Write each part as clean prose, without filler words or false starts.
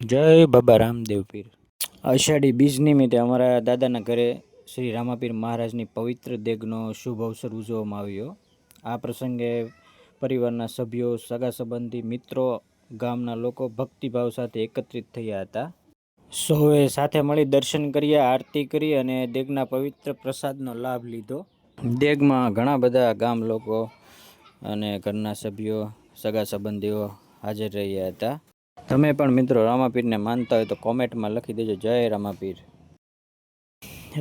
જય બાબા રામદેવ પીર. અષાઢી બીજ નિમિત્તે અમારા દાદાના ઘરે શ્રી રામાપીર મહારાજની પવિત્ર દેગનો શુભ અવસર ઉજવવામાં આવ્યો. આ પ્રસંગે પરિવારના સભ્યો, સગા સંબંધી, મિત્રો, ગામના લોકો ભક્તિભાવ સાથે એકત્રિત થયા હતા. સૌએ સાથે મળી દર્શન કર્યા, આરતી કરી અને દેગના પવિત્ર પ્રસાદનો લાભ લીધો. દેગમાં ઘણા બધા ગામ લોકો અને ઘરના સભ્યો, સગા સંબંધીઓ હાજર રહ્યા હતા. તમે પણ મિત્રો રામાપીરને માનતા હોય તો કોમેન્ટમાં લખી દેજો જય રામાપીર.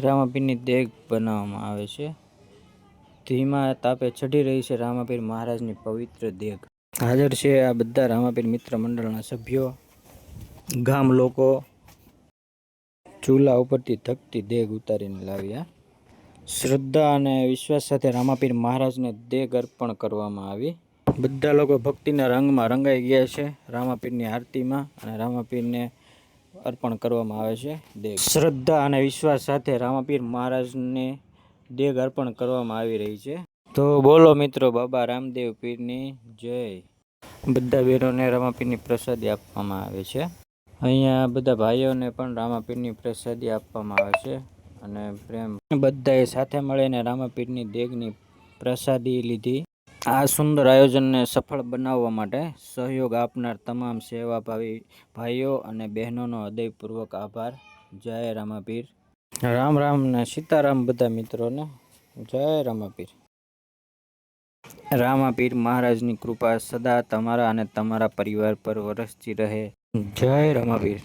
રામાપીરની દેગ બનાવવામાં આવે છે. ધીમા તાપે ચઢી રહી છે રામાપીર મહારાજની પવિત્ર દેગ. હાજર છે આ બધા રામાપીર મિત્ર મંડળના સભ્યો, ગામ લોકો. ચૂલા ઉપરથી ધકતી દેગ ઉતારીને લાવ્યા. શ્રદ્ધા અને વિશ્વાસ સાથે રામાપીર મહારાજને દેગ અર્પણ કરવામાં આવી. બધા લોકો ભક્તિના રંગમાં રંગાઈ ગયા છે. રામાપીરની આરતીમાં અને રામાપીરને અર્પણ કરવામાં આવે છે દેગ. શ્રદ્ધા અને વિશ્વાસ સાથે રામાપીર મહારાજને દેગ અર્પણ કરવામાં આવી રહી છે. તો બોલો મિત્રો બાબા રામદેવ પીરની જય. બધા બહેનોને રામાપીરની પ્રસાદી આપવામાં આવે છે. અહીંયા બધા ભાઈઓને પણ રામાપીરની પ્રસાદી આપવામાં આવે છે અને પ્રેમ. બધાએ સાથે મળીને રામાપીરની દેગની પ્રસાદી લીધી. આ સુંદર આયોજનને સફળ બનાવવા માટે સહયોગ આપનાર તમામ સેવાભાવી ભાઈઓ અને બહેનોનો હૃદયપૂર્વક આભાર. જય રામાપીર. રામ રામ ને સીતારામ બધા મિત્રોને. જય રામાપીર. રામાપીર મહારાજની કૃપા સદા તમારા અને તમારા પરિવાર પર વરસતી રહે. જય રામાપીર.